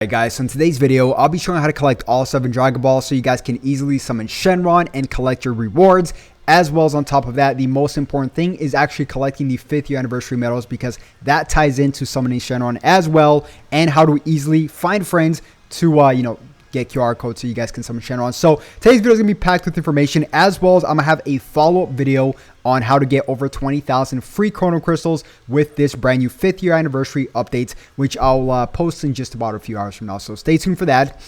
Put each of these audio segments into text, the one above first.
Hey guys, so in today's video, I'll be showing how to collect all 7 Dragon Balls so you guys can easily summon Shenron and collect your rewards. As well as on top of that, the most important thing is actually collecting the 5th year anniversary medals because that ties into summoning Shenron as well, and how to easily find friends to, get QR codes so you guys can summon Shenron. So today's video is going to be packed with information, as well as I'm going to have a follow-up video on how to get over 20,000 free Chrono Crystals with this brand new 5th year anniversary update, which I'll post in just about a few hours from now. So stay tuned for that.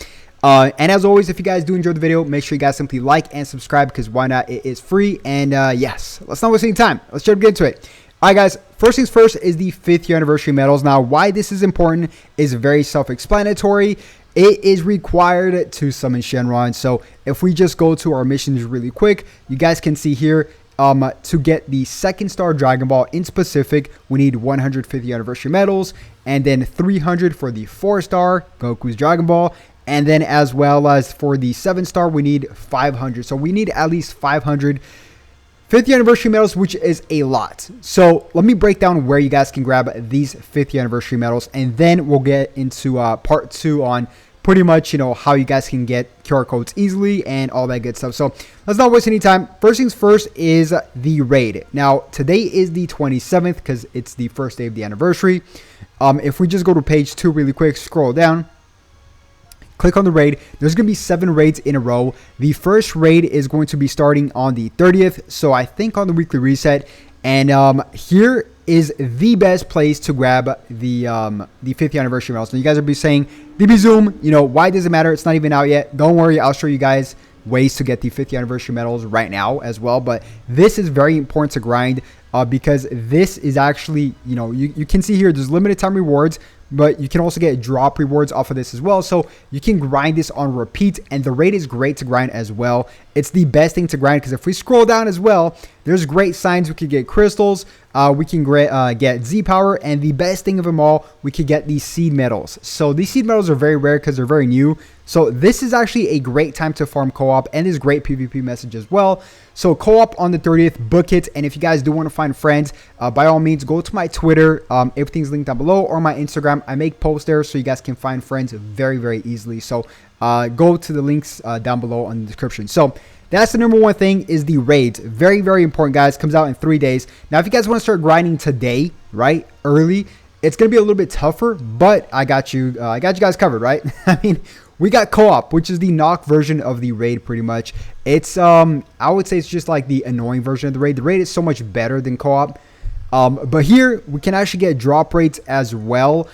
And as always, if you guys do enjoy the video, make sure you guys simply like and subscribe, because why not? It is free. And yes, let's not waste any time. Let's jump into it. All right, guys, first things first is the 5th year anniversary medals. Now, why this is important is very self-explanatory. It is required to summon Shenron. So if we just go to our missions really quick, you guys can see here, to get the 2nd star Dragon Ball in specific, we need 150th year anniversary medals, and then 300 for the 4-star Goku's Dragon Ball. And then as well as for the 7-star, we need 500. So we need at least 500 5th year anniversary medals, which is a lot. So let me break down where you guys can grab these 5th year anniversary medals, and then we'll get into part 2 on pretty much, how you guys can get QR codes easily and all that good stuff. So let's not waste any time. First things first is the raid. Now, today is the 27th because it's the first day of the anniversary. If we just go to page 2 really quick, scroll down, click on the raid. There's going to be 7 raids in a row. The first raid is going to be starting on the 30th. So I think on the weekly reset. And here is the best place to grab the 5th year anniversary medals. Now you guys will be saying, DB Zoom, why does it matter? It's not even out yet. Don't worry, I'll show you guys ways to get the 5th year anniversary medals right now as well. But this is very important to grind because this is actually, you can see here there's limited time rewards, but you can also get drop rewards off of this as well. So you can grind this on repeat, and the raid is great to grind as well. It's the best thing to grind because if we scroll down as well, there's great signs. We could get crystals, we can get Z power, and the best thing of them all, we could get these seed medals. So these seed medals are very rare because they're very new. So this is actually a great time to farm co-op, and this great PvP message as well. So co-op on the 30th, book it. And if you guys do want to find friends, by all means, go to my Twitter. Everything's linked down below, or my Instagram. I make posts there so you guys can find friends very, very easily. So go to the links down below in the description. So that's the number one thing, is the raids. Very, very important, guys. Comes out in 3 days. Now, if you guys want to start grinding today, right, early, it's going to be a little bit tougher, but I got you. I got you guys covered, right? I mean, we got co-op, which is the knock version of the raid pretty much. It's, I would say it's just like the annoying version of the raid. The raid is so much better than co-op. But here, we can actually get drop rates as well.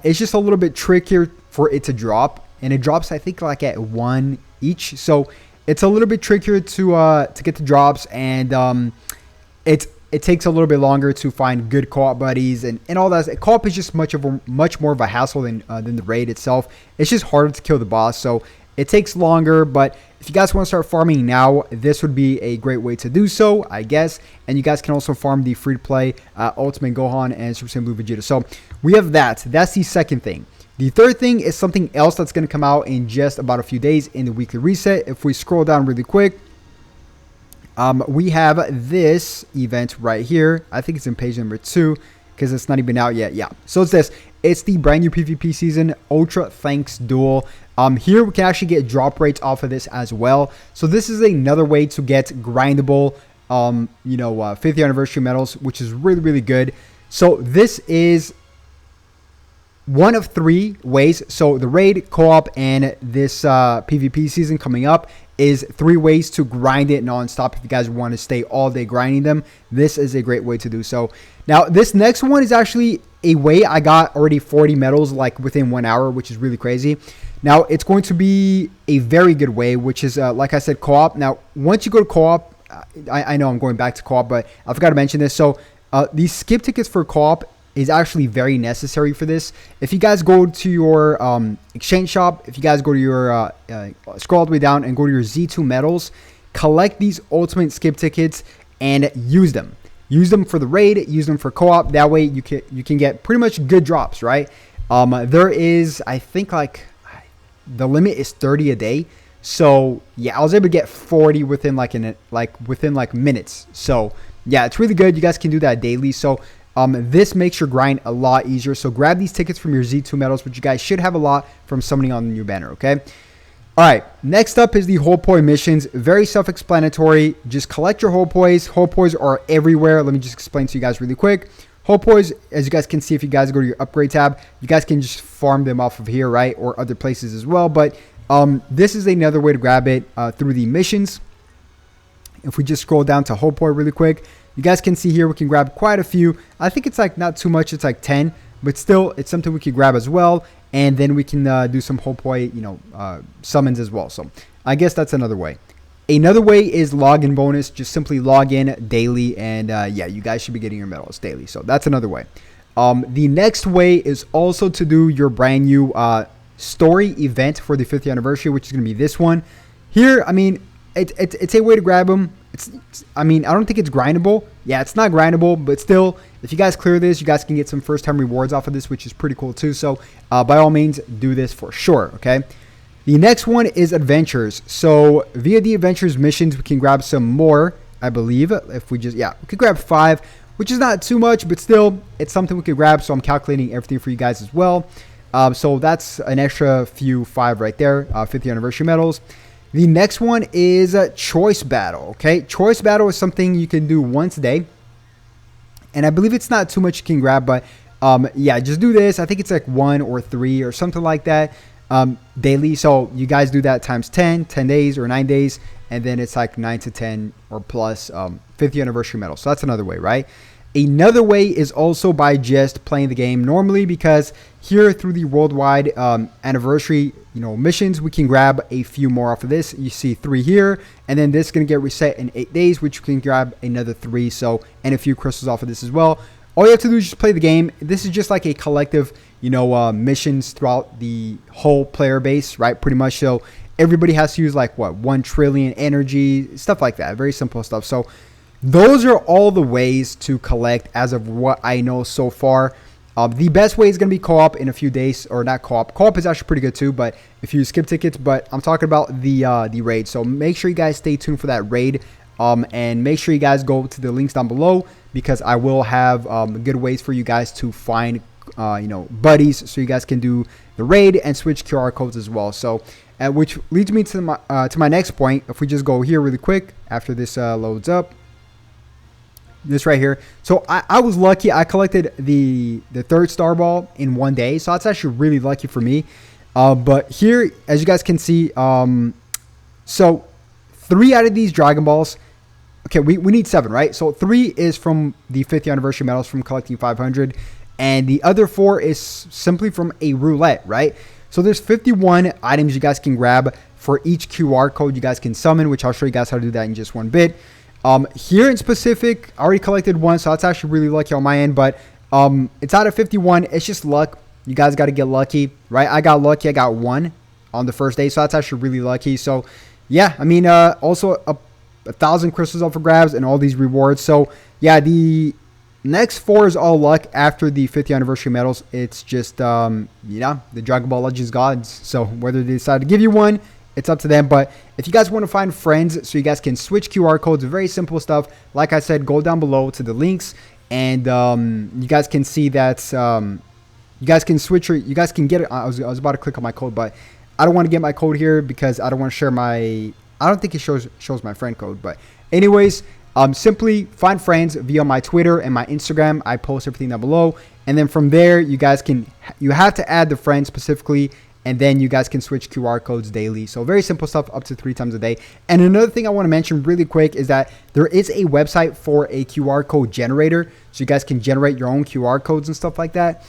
It's just a little bit trickier for it to drop. And it drops, I think, like at 1 each. So it's a little bit trickier to get the drops. And it takes a little bit longer to find good co-op buddies and all that. Co-op is just much more of a hassle than the raid itself. It's just harder to kill the boss, so it takes longer. But if you guys want to start farming now, this would be a great way to do so, I guess. And you guys can also farm the free-to-play Ultimate Gohan and Super Saiyan Blue Vegeta. So we have that. That's the second thing. The third thing is something else that's going to come out in just about a few days in the weekly reset. If we scroll down really quick, we have this event right here. I think it's in page number 2 because it's not even out yet. Yeah. So it's this. It's the brand new PvP season, Ultra Thanks Duel. Here we can actually get drop rates off of this as well. So this is another way to get grindable, 5th year anniversary medals, which is really, really good. So this is one of 3 ways. So the raid, co-op, and this PvP season coming up is 3 ways to grind it non-stop. If you guys want to stay all day grinding them, this is a great way to do so. Now, this next one is actually a way I got already 40 medals like within 1 hour, which is really crazy. Now, it's going to be a very good way, which is, like I said, co-op. Now, once you go to co-op, I know I'm going back to co-op, but I forgot to mention this. So these skip tickets for co-op is actually very necessary for this. If you guys go to your exchange shop, if you guys go to your scroll all the way down and go to your Z2 medals, collect these ultimate skip tickets and use them. Use them for the raid, use them for co-op. That way you can get pretty much good drops, right? There is, I think, like the limit is 30 a day. So yeah, I was able to get 40 within within minutes. So yeah, it's really good. You guys can do that daily. So This makes your grind a lot easier. So grab these tickets from your Z2 medals, which you guys should have a lot from summoning on the new banner, okay? All right, next up is the POI Missions. Very self-explanatory. Just collect your POIs. POIs are everywhere. Let me just explain to you guys really quick. POIs, as you guys can see, if you guys go to your upgrade tab, you guys can just farm them off of here, right? Or other places as well. But this is another way to grab it through the missions. If we just scroll down to POI really quick, you guys can see here we can grab quite a few. I think it's like not too much. It's like 10, but still it's something we could grab as well. And then we can do some POI, summons as well. So I guess that's another way. Another way is login bonus. Just simply log in daily, and yeah, you guys should be getting your medals daily. So that's another way. The next way is also to do your brand new story event for the 5th anniversary, which is going to be this one. Here, I mean, it's a way to grab them. I mean, I don't think it's grindable. Yeah, it's not grindable, but still, if you guys clear this, you guys can get some first-time rewards off of this, which is pretty cool too. So by all means, do this for sure, okay? The next one is adventures. So via the adventures missions, we can grab some more, I believe. If we just, yeah, we could grab 5, which is not too much, but still, it's something we could grab. So I'm calculating everything for you guys as well. So that's an extra few 5 right there, 50th anniversary medals. The next one is choice battle, okay? Choice battle is something you can do once a day. And I believe it's not too much you can grab, but yeah, just do this. I think it's like 1 or 3 or something like that daily. So you guys do that times 10 days or 9 days. And then it's like 9 to 10 or plus 50th anniversary medal. So that's another way, right? Another way is also by just playing the game normally, because here through the worldwide anniversary missions, we can grab a few more off of this. You see 3 here, and then this is going to get reset in 8 days, which you can grab another 3, so, and a few crystals off of this as well. All you have to do is just play the game. This is just like a collective missions throughout the whole player base, right? Pretty much. So everybody has to use like what, 1 trillion energy, stuff like that. Very simple stuff. So those are all the ways to collect as of what I know so far. The best way is going to be co-op in a few days, or not co-op. Co-op is actually pretty good too, but if you skip tickets, but I'm talking about the raid. So make sure you guys stay tuned for that raid, and make sure you guys go to the links down below, because I will have good ways for you guys to find buddies, so you guys can do the raid and switch QR codes as well. So which leads me to my next point. If we just go here really quick after this loads up. This right here. So I was lucky. I collected the 3rd star ball in 1 day. So that's actually really lucky for me. But here, as you guys can see, so 3 out of these Dragon Balls. Okay, we need 7, right? So 3 is from the 50th anniversary medals from collecting 500. And the other 4 is simply from a roulette, right? So there's 51 items you guys can grab for each QR code you guys can summon, which I'll show you guys how to do that in just one bit. Here in specific, I already collected 1, so that's actually really lucky on my end, but it's out of 51. It's just luck. You guys got to get lucky, right? I got lucky. I got 1 on the first day, so that's actually really lucky. So yeah, I mean, also 1,000 crystals up for grabs and all these rewards. So yeah, the next 4 is all luck after the 50th anniversary medals. It's just the Dragon Ball Legends gods. So whether they decide to give you 1, it's up to them. But if you guys want to find friends so you guys can switch QR codes, very simple stuff. Like I said, go down below to the links, and you guys can see that you guys can switch, or you guys can get it. I was about to click on my code, but I don't want to get my code here because I don't want to share my, I don't think it shows my friend code. But anyways, simply find friends via my Twitter and my Instagram. I post everything down below, and then from there you have to add the friend specifically, and then you guys can switch QR codes daily. So very simple stuff, up to 3 times a day. And another thing I want to mention really quick is that there is a website for a QR code generator, so you guys can generate your own QR codes and stuff like that.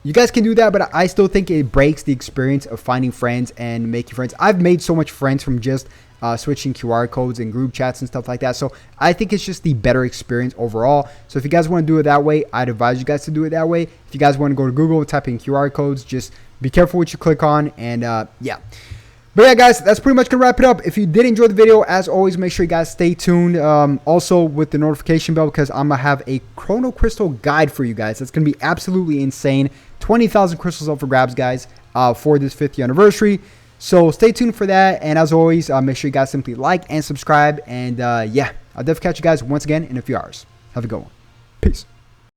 You guys can do that, but I still think it breaks the experience of finding friends and making friends. I've made so much friends from just switching QR codes and group chats and stuff like that. So I think it's just the better experience overall. So if you guys want to do it that way, I'd advise you guys to do it that way. If you guys want to go to Google, type in QR codes, just be careful what you click on, and yeah. But yeah, guys, that's pretty much gonna wrap it up. If you did enjoy the video, as always, make sure you guys stay tuned. Also with the notification bell, because I'm gonna have a Chrono Crystal guide for you guys. That's gonna be absolutely insane. 20,000 crystals up for grabs, guys, for this 50th anniversary. So stay tuned for that. And as always, make sure you guys simply like and subscribe. And yeah, I'll definitely catch you guys once again in a few hours. Have a good one. Peace.